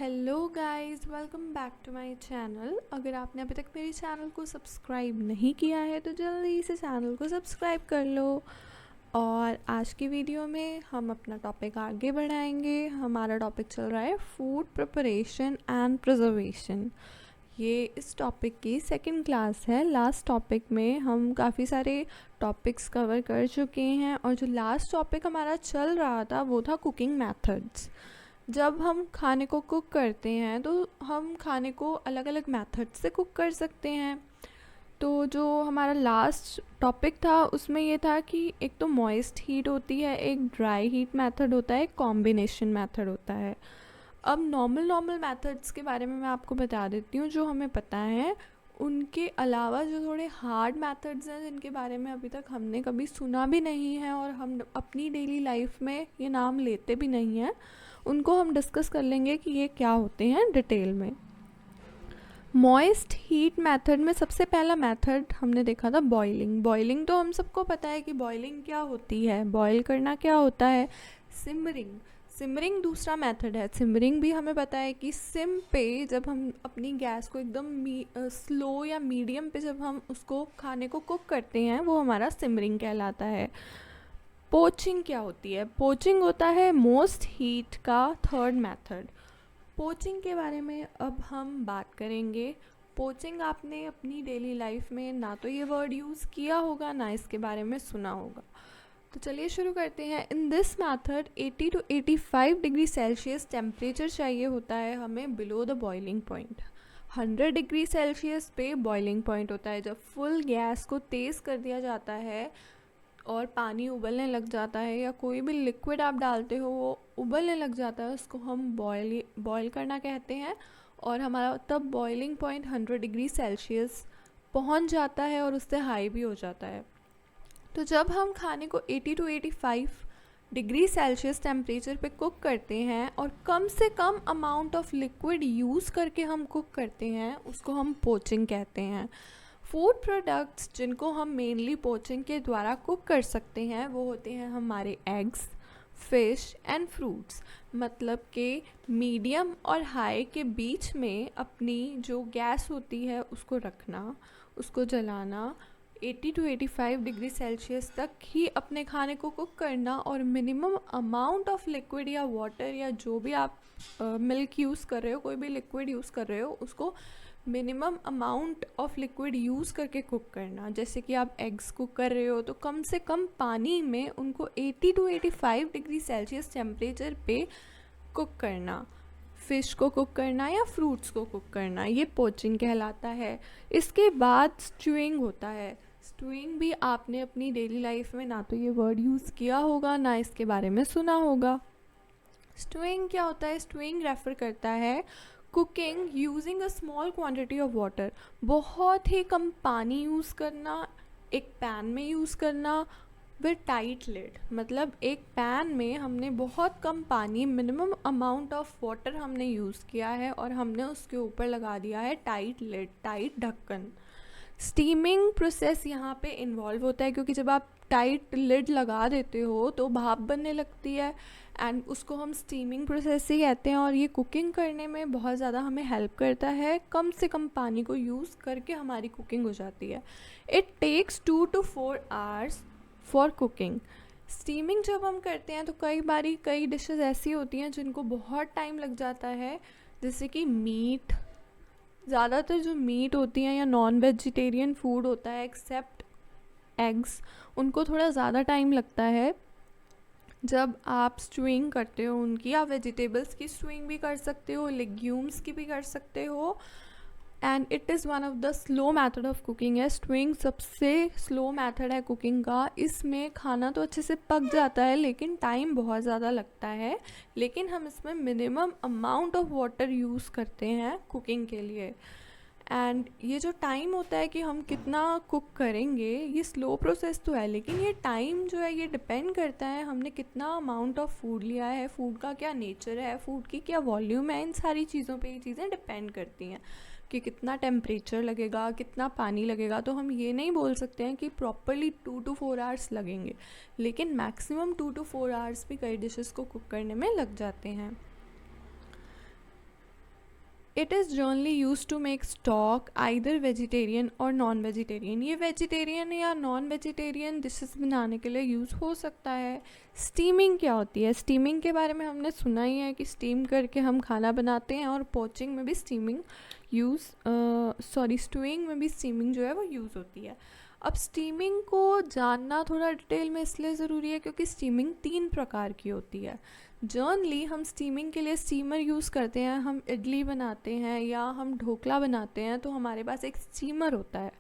Hello guys, welcome back to my channel. अगर आपने अभी तक मेरे चैनल को सब्सक्राइब नहीं किया है तो जल्दी से चैनल को सब्सक्राइब कर लो। और आज की वीडियो में हम अपना टॉपिक आगे बढ़ाएंगे। हमारा टॉपिक चल रहा है फूड प्रिपरेशन एंड प्रिजर्वेशन। ये इस टॉपिक की सेकंड क्लास है। लास्ट टॉपिक में हम काफ़ी सारे टॉपिक्स कवर कर चुके हैं और जो लास्ट टॉपिक हमारा चल रहा था वो था कुकिंग मेथड्स। जब हम खाने को कुक करते हैं तो हम खाने को अलग अलग मेथड से कुक कर सकते हैं। तो जो हमारा लास्ट टॉपिक था उसमें ये था कि एक तो मॉइस्ट हीट होती है, एक ड्राई हीट मेथड होता है, एक कॉम्बिनेशन मेथड होता है। अब नॉर्मल मेथड्स के बारे में मैं आपको बता देती हूँ जो हमें पता है। उनके अलावा जो थोड़े हार्ड मेथड्स हैं जिनके बारे में अभी तक हमने कभी सुना भी नहीं है और हम अपनी डेली लाइफ में ये नाम लेते भी नहीं हैं, उनको हम डिस्कस कर लेंगे कि ये क्या होते हैं डिटेल में। मॉइस्ट हीट मेथड में सबसे पहला मेथड हमने देखा था बॉइलिंग। बॉइलिंग तो हम सबको पता है कि बॉइलिंग क्या होती है, बॉयल करना क्या होता है। सिमरिंग, सिमरिंग दूसरा मेथड है। सिमरिंग भी हमें पता है कि सिम पे जब हम अपनी गैस को एकदम स्लो या मीडियम पे जब हम उसको खाने को कुक करते हैं वो हमारा सिमरिंग कहलाता है। पोचिंग क्या होती है? पोचिंग होता है मोस्ट हीट का थर्ड मेथड। पोचिंग के बारे में अब हम बात करेंगे। पोचिंग आपने अपनी डेली लाइफ में ना तो ये वर्ड यूज़ किया होगा ना इसके बारे में सुना होगा। तो चलिए शुरू करते हैं। In this method 80 to 85 degree Celsius temperature चाहिए होता है हमें below the boiling point. 100 degree Celsius पे बॉइलिंग पॉइंट होता है। जब फुल गैस को तेज़ कर दिया जाता है और पानी उबलने लग जाता है या कोई भी लिक्विड आप डालते हो वो उबलने लग जाता है, उसको हम बॉयल करना कहते हैं। और हमारा तब बॉइलिंग पॉइंट 100 डिग्री सेल्सियस पहुंच जाता है और उससे हाई भी हो जाता है। तो जब हम खाने को 80 to 85 डिग्री सेल्सियस टेम्परेचर पे कुक करते हैं और कम से कम अमाउंट ऑफ लिक्विड यूज़ करके हम कुक करते हैं उसको हम पोचिंग कहते हैं। फूड प्रोडक्ट्स जिनको हम मेनली पोचिंग के द्वारा कुक कर सकते हैं वो होते हैं हमारे एग्स, फिश एंड फ्रूट्स। मतलब कि मीडियम और हाई के बीच में अपनी जो गैस होती है उसको रखना, उसको जलाना, 80 to 85 डिग्री सेल्सियस तक ही अपने खाने को कुक करना और मिनिमम अमाउंट ऑफ लिक्विड या वाटर या जो भी आप मिल्क यूज़ कर रहे हो, कोई भी लिक्विड यूज़ कर रहे हो, उसको minimum amount of liquid use करके कुक करना। जैसे कि आप एग्स कुक कर रहे हो तो कम से कम पानी में उनको 80 to 85 डिग्री सेल्सियस टेम्परेचर पे कुक करना। फ़िश को कुक करना या फ्रूट्स को कुक करना, ये पोचिंग कहलाता है। इसके बाद स्ट्यूइंग होता है। स्ट्यूइंग भी आपने अपनी डेली लाइफ में ना तो ये वर्ड यूज़ किया होगा ना इसके बारे में सुना होगा। स्ट्यूइंग क्या होता है? स्ट्यूइंग रेफ़र करता है cooking using a small quantity of water. बहुत ही कम पानी यूज़ करना, एक पैन में यूज़ करना विद टाइट लिड। मतलब एक पैन में हमने बहुत कम पानी, मिनिमम अमाउंट ऑफ वाटर हमने यूज़ किया है और हमने उसके ऊपर लगा दिया है टाइट लिड, टाइट ढक्कन। स्टीमिंग प्रोसेस यहाँ पे इन्वॉल्व होता है क्योंकि जब आप टाइट लिड लगा देते हो तो भाप बनने लगती है एंड उसको हम स्टीमिंग प्रोसेस ही कहते हैं। और ये कुकिंग करने में बहुत ज़्यादा हमें हेल्प करता है। कम से कम पानी को यूज़ करके हमारी कुकिंग हो जाती है। It takes 2 to 4 hours for cooking. Steaming जब हम करते हैं तो कई डिशेस ऐसी होती हैं जिनको बहुत टाइम लग जाता है, जैसे कि मीट। ज़्यादातर जो मीट होती हैं या नॉन वेजिटेरियन फूड होता है एक्सेप्ट एग्स, उनको थोड़ा ज़्यादा टाइम लगता है जब आप स्ट्यूइंग करते हो उनकी। आप वेजिटेबल्स की स्ट्यूइंग भी कर सकते हो, लेग्यूम्स की भी कर सकते हो। And it is one of the slow method of cooking है। स्ट्यूइंग सबसे स्लो मेथड है कुकिंग का। इसमें खाना तो अच्छे से पक जाता है लेकिन टाइम बहुत ज़्यादा लगता है। लेकिन हम इसमें minimum amount of water use करते हैं कुकिंग के लिए। एंड ये जो टाइम होता है कि हम कितना कुक करेंगे, ये स्लो प्रोसेस तो है लेकिन ये टाइम जो है ये डिपेंड करता है हमने कितना अमाउंट ऑफ फूड लिया है, फूड का क्या नेचर है, फूड की क्या वॉल्यूम है। इन सारी चीज़ों पे ये चीज़ें डिपेंड करती हैं कि कितना टेम्परेचर लगेगा, कितना पानी लगेगा। तो हम ये नहीं बोल सकते हैं कि प्रॉपरली 2 to 4 आवर्स लगेंगे, लेकिन मैक्सिमम 2 to 4 आवर्स भी कई डिशेस को कुक करने में लग जाते हैं। It is generally use to make stock either vegetarian और नॉन वेजिटेरियन। ये वेजिटेरियन या नॉन वेजिटेरियन डिशेस बनाने के लिए यूज़ हो सकता है। स्टीमिंग क्या होती है? स्टीमिंग के बारे में हमने सुना ही है कि स्टीम करके हम खाना बनाते हैं, और पोचिंग में भी स्टीमिंग स्टूइंग में भी स्टीमिंग जो है वो यूज़ होती है। अब स्टीमिंग को जानना थोड़ा डिटेल में इसलिए ज़रूरी है क्योंकि स्टीमिंग 3 प्रकार की होती है। जनरली हम स्टीमिंग के लिए स्टीमर यूज़ करते हैं। हम इडली बनाते हैं या हम ढोकला बनाते हैं तो हमारे पास एक स्टीमर होता है।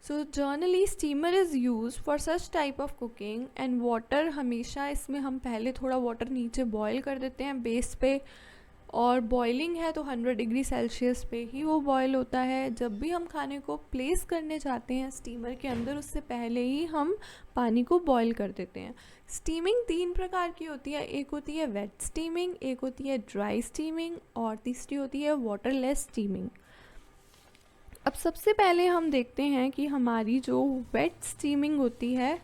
So generally steamer is use for such type of cooking and water, हमेशा इसमें हम पहले थोड़ा वाटर नीचे बॉयल कर देते हैं बेस पे, और बॉइलिंग है तो 100 डिग्री सेल्सियस पे ही वो बॉयल होता है। जब भी हम खाने को प्लेस करने जाते हैं स्टीमर के अंदर, उससे पहले ही हम पानी को बॉयल कर देते हैं। स्टीमिंग 3 प्रकार की होती है। एक होती है वेट स्टीमिंग, एक होती है ड्राई स्टीमिंग, और तीसरी होती है वाटरलेस स्टीमिंग। अब सबसे पहले हम देखते हैं कि हमारी जो वेट स्टीमिंग होती है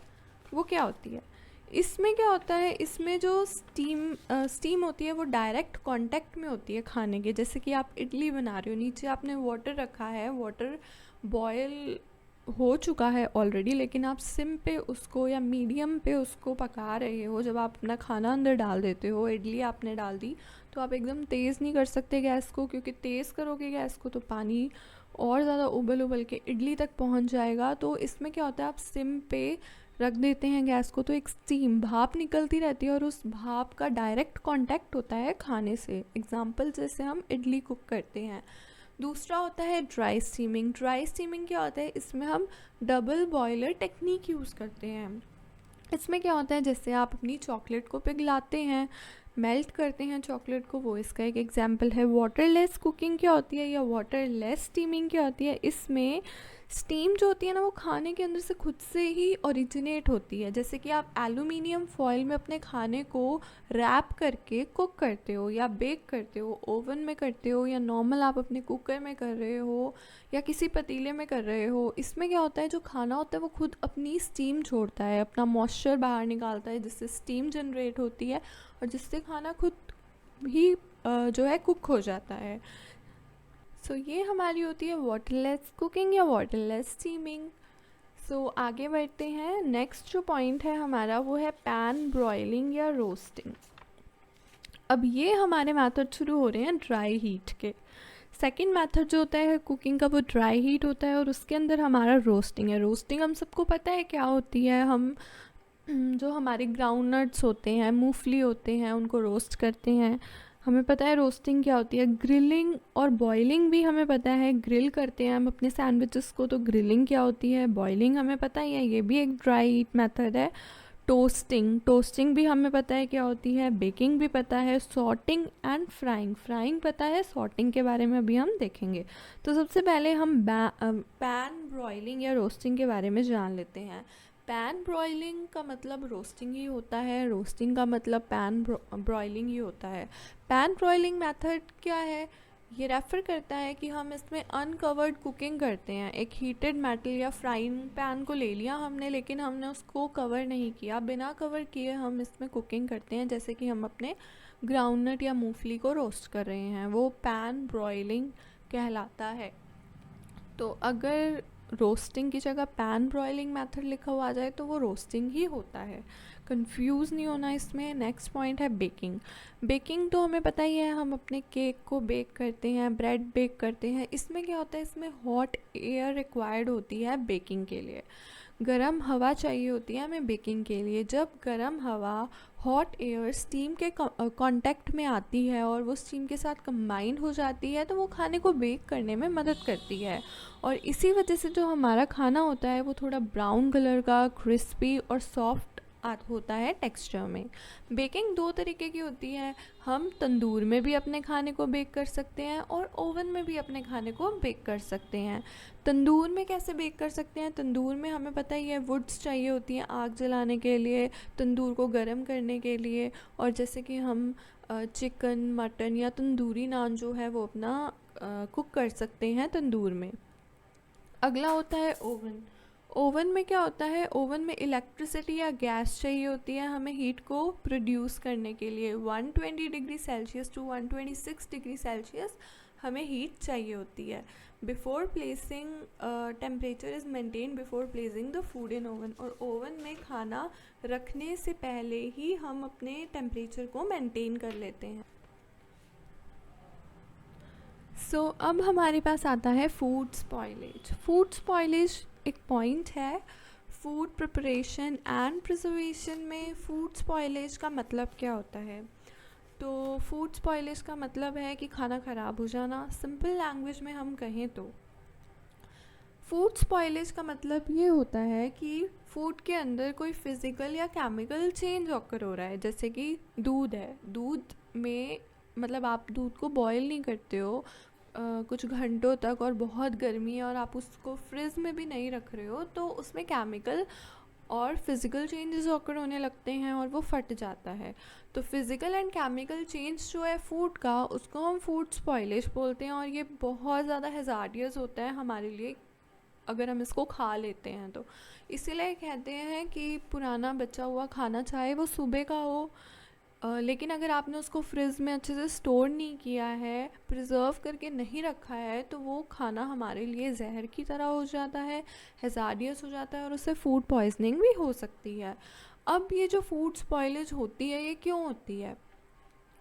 वो क्या होती है। इसमें क्या होता है, इसमें जो स्टीम होती है वो डायरेक्ट कांटेक्ट में होती है खाने के। जैसे कि आप इडली बना रहे हो, नीचे आपने वाटर रखा है, वाटर बॉयल हो चुका है ऑलरेडी, लेकिन आप सिम पे उसको या मीडियम पे उसको पका रहे हो। जब आप अपना खाना अंदर डाल देते हो, इडली आपने डाल दी, तो आप एकदम तेज़ नहीं कर सकते गैस को, क्योंकि तेज़ करोगे गैस को तो पानी और ज़्यादा उबल उबल के इडली तक पहुंच जाएगा। तो इसमें क्या होता है, आप सिम पे रख देते हैं गैस को, तो एक स्टीम भाप निकलती रहती है और उस भाप का डायरेक्ट कांटेक्ट होता है खाने से। एग्जांपल जैसे हम इडली कुक करते हैं। दूसरा होता है ड्राई स्टीमिंग। ड्राई स्टीमिंग क्या होता है, इसमें हम डबल बॉयलर टेक्निक यूज़ करते हैं। इसमें क्या होता है, जैसे आप अपनी चॉकलेट को पिघलाते हैं, मेल्ट करते हैं चॉकलेट को, वो इसका एक एग्जांपल है। वाटरलेस कुकिंग क्या होती है या वाटरलेस स्टीमिंग क्या होती है, इसमें स्टीम जो होती है ना वो खाने के अंदर से खुद से ही ओरिजिनेट होती है। जैसे कि आप एल्यूमिनियम फॉयल में अपने खाने को रैप करके कुक करते हो या बेक करते हो, ओवन में करते हो या नॉर्मल आप अपने कुकर में कर रहे हो या किसी पतीले में कर रहे हो। इसमें क्या होता है, जो खाना होता है वो खुद अपनी स्टीम छोड़ता है, अपना मॉइस्चर बाहर निकालता है, जिससे स्टीम जनरेट होती है और जिससे खाना खुद ही जो है कुक हो जाता है। सो ये हमारी होती है वाटरलेस कुकिंग या वाटरलेस स्टीमिंग। सो आगे बढ़ते हैं। नेक्स्ट जो पॉइंट है हमारा वो है पैन ब्रॉयलिंग या रोस्टिंग। अब ये हमारे मेथड शुरू हो रहे हैं ड्राई हीट के। सेकंड मेथड जो होता है कुकिंग का वो ड्राई हीट होता है और उसके अंदर हमारा रोस्टिंग है। रोस्टिंग हम सबको पता है क्या होती है। हम जो हमारे ग्राउंड नट्स होते हैं, मूंगफली होते हैं, उनको रोस्ट करते हैं। हमें पता है रोस्टिंग क्या होती है। ग्रिलिंग और बॉइलिंग भी हमें पता है, ग्रिल करते हैं हम अपने सैंडविचेस को, तो ग्रिलिंग क्या होती है। बॉइलिंग हमें पता ही है, ये भी एक ड्राई हीट मेथड है। टोस्टिंग भी हमें पता है क्या होती है। बेकिंग भी पता है। सॉर्टिंग एंड फ्राइंग पता है। सॉर्टिंग के बारे में अभी हम देखेंगे। तो सबसे पहले हम पैन ब्रॉयलिंग या रोस्टिंग के बारे में जान लेते हैं। पैन ब्रॉयलिंग का मतलब रोस्टिंग ही होता है, रोस्टिंग का मतलब पैन ब्रॉयलिंग ही होता है। पैन ब्रॉयलिंग मेथड क्या है, ये रेफ़र करता है कि हम इसमें अनकवर्ड कुकिंग करते हैं। एक हीटेड मेटल या फ्राइंग पैन को ले लिया हमने, लेकिन हमने उसको कवर नहीं किया, बिना कवर किए हम इसमें कुकिंग करते हैं। जैसे कि हम अपने ग्राउंडनट या मूंगफली को रोस्ट कर रहे हैं, वो पैन ब्रॉयलिंग कहलाता है। तो अगर रोस्टिंग की जगह पैन ब्रॉयलिंग मेथड लिखा हुआ आ जाए तो वो रोस्टिंग ही होता है, कंफ्यूज नहीं होना इसमें। नेक्स्ट पॉइंट है बेकिंग। बेकिंग तो हमें पता ही है, हम अपने केक को बेक करते हैं, ब्रेड बेक करते हैं। इसमें क्या होता है, इसमें हॉट एयर रिक्वायर्ड होती है बेकिंग के लिए। गर्म हवा चाहिए होती है हमें बेकिंग के लिए। जब गर्म हवा, हॉट एयर स्टीम के कांटेक्ट में आती है और वो स्टीम के साथ कंबाइन हो जाती है, तो वो खाने को बेक करने में मदद करती है। और इसी वजह से जो हमारा खाना होता है वो थोड़ा ब्राउन कलर का, क्रिस्पी और सॉफ्ट होता है टेक्सचर में। बेकिंग 2 तरीके की होती है। हम तंदूर में भी अपने खाने को बेक कर सकते हैं और ओवन में भी अपने खाने को बेक कर सकते हैं। तंदूर में कैसे बेक कर सकते हैं, तंदूर में हमें पता ही है वुड्स चाहिए होती हैं आग जलाने के लिए, तंदूर को गर्म करने के लिए। और जैसे कि हम चिकन, मटन या तंदूरी नान जो है वो अपना कुक कर सकते हैं तंदूर में। अगला होता है ओवन। ओवन में क्या होता है, ओवन में इलेक्ट्रिसिटी या गैस चाहिए होती है हमें हीट को प्रोड्यूस करने के लिए। 120 degree Celsius to 126 degree Celsius हमें हीट चाहिए होती है। Before placing temperature is maintain before placing the food in oven, और ओवन में खाना रखने से पहले ही हम अपने टेम्परेचर को मेंटेन कर लेते हैं। अब हमारे पास आता है फूड स्पॉइलेज। फूड स्पॉइलेज एक पॉइंट है फूड प्रिपरेशन एंड प्रिजर्वेशन में। फूड स्पॉइलेज का मतलब क्या होता है? तो फूड स्पॉइलेज का मतलब है कि खाना ख़राब हो जाना। सिंपल लैंग्वेज में हम कहें तो फूड स्पॉइलेज का मतलब ये होता है कि फूड के अंदर कोई फिज़िकल या केमिकल चेंज ऑकर हो रहा है। जैसे कि दूध है, दूध में मतलब आप दूध को बॉयल नहीं करते हो कुछ घंटों तक और बहुत गर्मी है और आप उसको फ्रिज में भी नहीं रख रहे हो, तो उसमें केमिकल और फिज़िकल चेंजेस ऑकर होने लगते हैं और वो फट जाता है। तो फिज़िकल एंड केमिकल चेंज जो है फूड का, उसको हम फूड स्पॉइलेज बोलते हैं, और ये बहुत ज़्यादा हैज़ार्डियस होता है हमारे लिए अगर हम इसको खा लेते हैं तो। इसीलिए कहते हैं कि पुराना बचा हुआ खाना चाहे वो सुबह का हो, लेकिन अगर आपने उसको फ्रिज में अच्छे से स्टोर नहीं किया है, प्रिजर्व करके नहीं रखा है, तो वो खाना हमारे लिए जहर की तरह हो जाता है, हैज़ार्डियस हो जाता है और उससे फूड पॉइजनिंग भी हो सकती है। अब ये जो फूड स्पॉइलेज होती है ये क्यों होती है?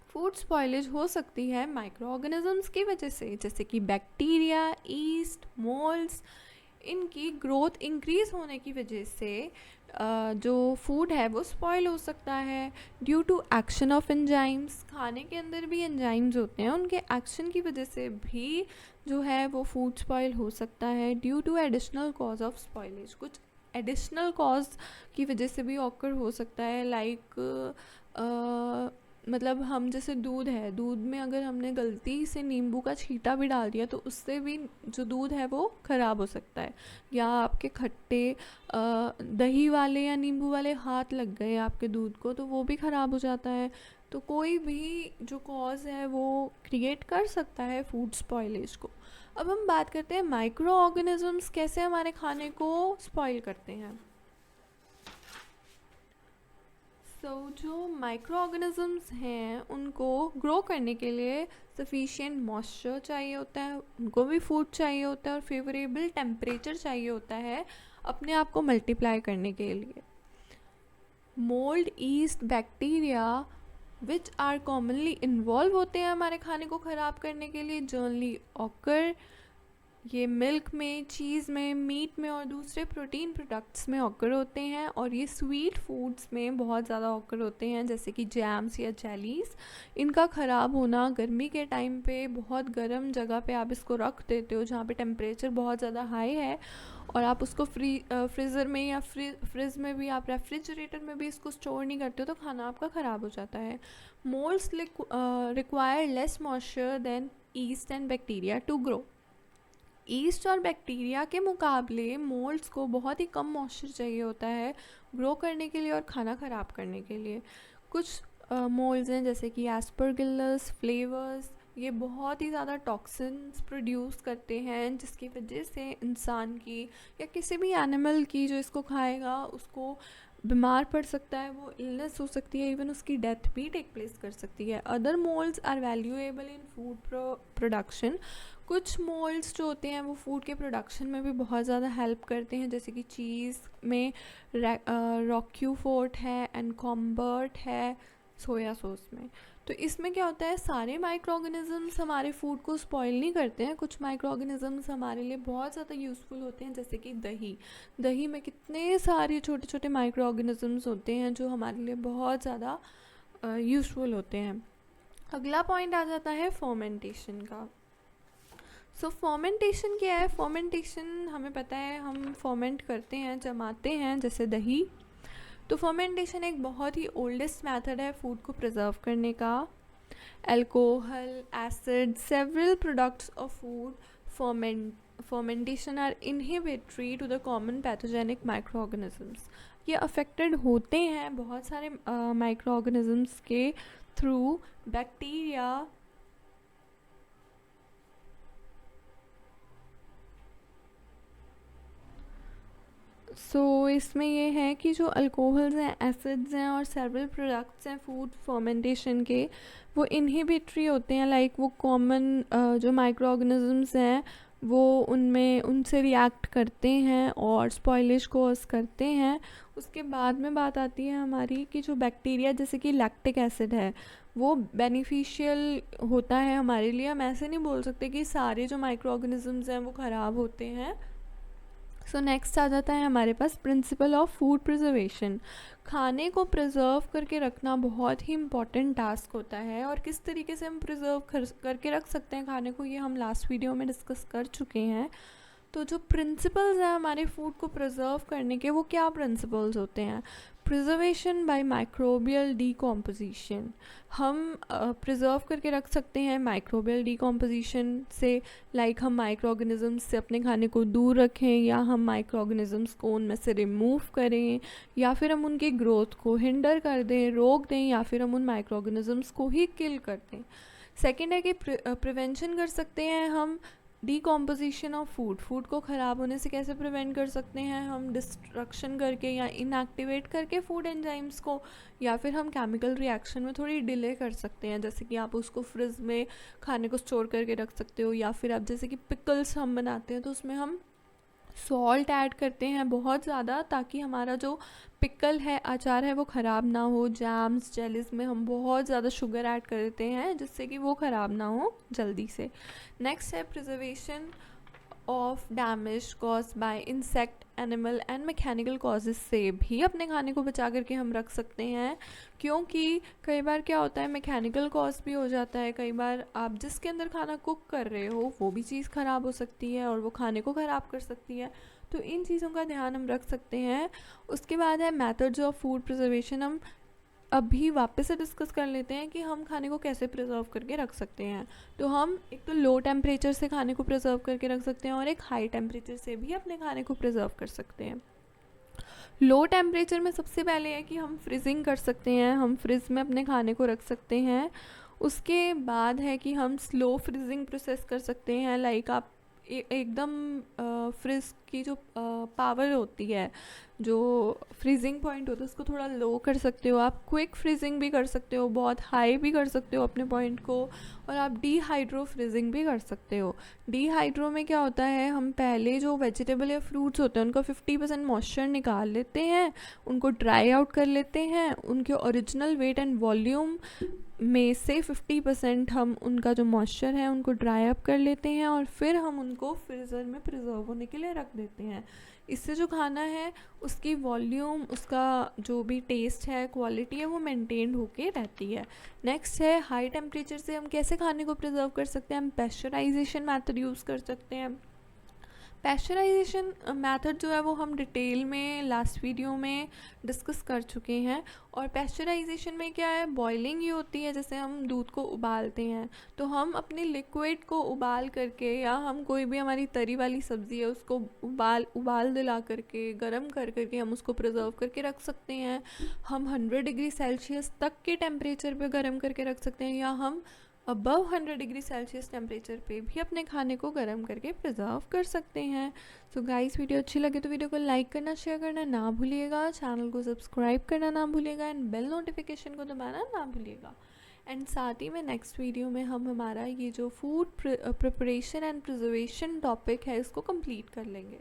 फूड स्पॉइलेज हो सकती है माइक्रो ऑर्गेनिजम्स की वजह से, जैसे कि बैक्टीरिया, ईस्ट, मोल्ड्स। इनकी ग्रोथ इंक्रीज़ होने की वजह से जो फूड है वो स्पॉइल हो सकता है। Due to action of enzymes, खाने के अंदर भी एंजाइम्स होते हैं, उनके एक्शन की वजह से भी जो है वो फूड स्पॉइल हो सकता है। Due to additional cause of spoilage, कुछ एडिशनल कॉज की वजह से भी ऑकर हो सकता है। लाइक मतलब हम जैसे दूध है, दूध में अगर हमने गलती से नींबू का छींटा भी डाल दिया तो उससे भी जो दूध है वो ख़राब हो सकता है। या आपके खट्टे दही वाले या नींबू वाले हाथ लग गए आपके दूध को तो वो भी ख़राब हो जाता है। तो कोई भी जो कॉज है वो क्रिएट कर सकता है फूड स्पॉइलेज को। अब हम बात करते हैं माइक्रो ऑर्गेनिजम्स कैसे हमारे खाने को स्पॉइल करते हैं। जो माइक्रो ऑर्गेनिजम्स हैं उनको ग्रो करने के लिए सफिशिएंट मॉइस्चर चाहिए होता है, उनको भी फूड चाहिए होता है और फेवरेबल टेम्परेचर चाहिए होता है अपने आप को मल्टीप्लाई करने के लिए। Mould, yeast, bacteria which are commonly involve होते हैं हमारे खाने को ख़राब करने के लिए जनरली ऑकर ये मिल्क में, चीज़ में, मीट में और दूसरे प्रोटीन प्रोडक्ट्स में ऑकर होते हैं। और ये स्वीट फूड्स में बहुत ज़्यादा ऑकर होते हैं जैसे कि जैम्स या जेलीज़। इनका ख़राब होना गर्मी के टाइम पे बहुत गर्म जगह पे आप इसको रख देते हो जहाँ पे टेम्परेचर बहुत ज़्यादा हाई है और आप उसको फ्रीज़र में या फ्रिज में भी, आप रेफ्रिजरेटर में भी इसको स्टोर नहीं करते हो तो खाना आपका ख़राब हो जाता है। Moulds require less moisture than yeast and bacteria to grow. Yeast और बैक्टीरिया के मुकाबले मोल्ड्स को बहुत ही कम मॉइस्चर चाहिए होता है ग्रो करने के लिए और खाना ख़राब करने के लिए। कुछ मोल्ड्स हैं जैसे कि एस्परगिलस, फ्लेवर्स, ये बहुत ही ज़्यादा टॉक्सिन्स प्रोड्यूस करते हैं जिसकी वजह से इंसान की या किसी भी एनिमल की जो इसको खाएगा उसको बीमार पड़ सकता है, वो इलनेस हो सकती है, इवन उसकी डेथ भी टेक प्लेस कर सकती है। Other moulds are valuable in food production. कुछ मोल्ड्स जो होते हैं वो फूड के प्रोडक्शन में भी बहुत ज़्यादा हेल्प करते हैं जैसे कि चीज़ में रॉक्यूफोर्ट है एंड कॉम्बर्ट है सोया सॉस में। तो इसमें क्या होता है, सारे माइक्रो ऑर्गेनिजम्स हमारे फूड को स्पॉइल नहीं करते हैं। कुछ माइक्रो ऑर्गेनिजम्स हमारे लिए बहुत ज़्यादा यूज़फुल होते हैं जैसे कि दही में कितने सारे छोटे छोटे माइक्रो ऑर्गेनिजम्स होते हैं जो हमारे लिए बहुत ज़्यादा यूज़फुल होते हैं। अगला पॉइंट आ जाता है फर्मेंटेशन का। फर्मेंटेशन क्या है? फर्मेंटेशन हमें पता है, हम फर्मेंट करते हैं, जमाते हैं जैसे दही। तो फर्मेंटेशन एक बहुत ही ओल्डेस्ट मेथड है फूड को प्रिजर्व करने का। Alcohol, acid, several products of food fermentation are inhibitory to the common pathogenic micro organisms. ये अफेक्टेड होते हैं बहुत सारे माइक्रो ऑर्गेनिजम्स के थ्रू। बैक्टीरिया, सो इसमें ये है कि जो अल्कोहल्स हैं, एसिड्स हैं और सेवरल प्रोडक्ट्स हैं फूड फर्मेंटेशन के, वो इनहिबिटरी होते हैं। लाइक वो कॉमन जो माइक्रो ऑर्गेनिजम्स हैं वो उनमें उनसे रिएक्ट करते हैं और स्पॉइलिश कॉज करते हैं। उसके बाद में बात आती है हमारी कि जो बैक्टीरिया, जैसे कि लैक्टिक एसिड है, वो बेनिफिशियल होता है हमारे लिए। हम ऐसे नहीं बोल सकते कि सारे जो माइक्रो ऑर्गेनिजम्स हैं वो ख़राब होते हैं। सो नेक्स्ट आ जाता है हमारे पास प्रिंसिपल ऑफ फूड प्रिजर्वेशन। खाने को प्रिजर्व करके रखना बहुत ही इम्पॉर्टेंट टास्क होता है, और किस तरीके से हम प्रिजर्व करके रख सकते हैं खाने को, ये हम लास्ट वीडियो में डिस्कस कर चुके हैं। तो जो प्रिंसिपल्स हैं हमारे फूड को प्रिजर्व करने के, वो क्या प्रिंसिपल्स होते हैं? Preservation by microbial decomposition. हम प्रिजर्व करके रख सकते हैं माइक्रोबियल डीकॉम्पोजिशन से। लाइक हम माइक्रो ऑर्गेनिजम्स से अपने खाने को दूर रखें, या हम माइक्रो ऑर्गेनिजम्स को उनमें से रिमूव करें, या फिर हम उनकी ग्रोथ को हिंडर कर दें, रोक दें, या फिर हम उन माइक्रो ऑर्गेनिजम्स को ही किल कर दें। सेकेंड है कि प्रिवेंशन कर सकते हैं हम डीकॉम्पोजिशन ऑफ फूड को ख़राब होने से कैसे प्रिवेंट कर सकते हैं? हम डिस्ट्रक्शन करके या इनएक्टिवेट करके फूड एंजाइम्स को, या फिर हम केमिकल रिएक्शन में थोड़ी डिले कर सकते हैं। जैसे कि आप उसको फ्रिज में खाने को स्टोर करके रख सकते हो, या फिर आप जैसे कि पिकल्स हम बनाते हैं तो उसमें हम सॉल्ट ऐड करते हैं बहुत ज़्यादा, ताकि हमारा जो पिकल है, अचार है, वो ख़राब ना हो। जैम्स, जेलीज में हम बहुत ज़्यादा शुगर ऐड कर देते हैं जिससे कि वो ख़राब ना हो जल्दी से। नेक्स्ट है preservation of damage cause by insect, animal and mechanical causes से भी अपने खाने को बचा करके हम रख सकते हैं। क्योंकि कई बार क्या होता है, मैकेनिकल कॉज भी हो जाता है। कई बार आप जिसके अंदर खाना कुक कर रहे हो वो भी चीज़ ख़राब हो सकती है और वो खाने को ख़राब कर सकती है। तो इन चीज़ों का ध्यान हम रख सकते हैं। उसके बाद है मेथड्स ऑफ फूड प्रिजर्वेशन। हम अभी वापस से डिस्कस कर लेते हैं कि हम खाने को कैसे प्रिजर्व करके रख सकते हैं। तो हम एक तो लो टेम्परेचर से खाने को प्रिजर्व करके रख सकते हैं, और एक हाई टेम्परेचर से भी अपने खाने को प्रिजर्व कर सकते हैं। लो टेम्परेचर में सबसे पहले है कि हम फ्रीजिंग कर सकते हैं, हम फ्रिज में अपने खाने को रख सकते हैं। उसके बाद है कि हम स्लो फ्रीजिंग प्रोसेस कर सकते हैं। लाइक आप एकदम फ्रिज की जो पावर होती है, जो फ्रीजिंग पॉइंट होता है, उसको थोड़ा लो कर सकते हो। आप क्विक फ्रीजिंग भी कर सकते हो, बहुत हाई भी कर सकते हो अपने पॉइंट को, और आप डीहाइड्रो फ्रीजिंग भी कर सकते हो। डीहाइड्रो में क्या होता है, हम पहले जो वेजिटेबल या फ्रूट्स होते हैं उनका 50% मॉइस्चर निकाल लेते हैं, उनको ड्राई आउट कर लेते हैं, उनके ओरिजिनल वेट एंड वॉल्यूम में से 50% हम उनका जो मॉइस्चर है उनको ड्राई अप कर लेते हैं, और फिर हम उनको फ्रीज़र में प्रिजर्व होने के लिए रख देते हैं। इससे जो खाना है उसकी वॉल्यूम, उसका जो भी टेस्ट है, क्वालिटी है, वो मेंटेन होके रहती है। नेक्स्ट है हाई टेम्परेचर से हम कैसे खाने को प्रिजर्व कर सकते हैं। हम पैस्चराइजेशन मेथड यूज़ कर सकते हैं। पैस्चराइजेशन मेथड जो है वो हम डिटेल में लास्ट वीडियो में डिस्कस कर चुके हैं। और पैस्चराइजेशन में क्या है, बॉइलिंग ही होती है। जैसे हम दूध को उबालते हैं, तो हम अपने लिक्विड को उबाल करके, या हम कोई भी हमारी तरी वाली सब्ज़ी है उसको उबाल दिला करके, गरम कर करके हम उसको प्रिजर्व करके रख सकते हैं। हम 100 डिग्री सेल्सियस तक के टेम्परेचर पे गरम करके रख सकते हैं, या हम अबव 100 डिग्री सेल्सियस टेम्परेचर पे भी अपने खाने को गर्म करके प्रिजर्व कर सकते हैं। सो गाइस, वीडियो अच्छी लगे तो वीडियो को लाइक करना, शेयर करना ना भूलिएगा, चैनल को सब्सक्राइब करना ना भूलिएगा, एंड बेल नोटिफिकेशन को दबाना ना भूलिएगा। एंड साथ ही में नेक्स्ट वीडियो में हम हमारा ये जो food preparation and preservation topic है इसको कंप्लीट कर लेंगे।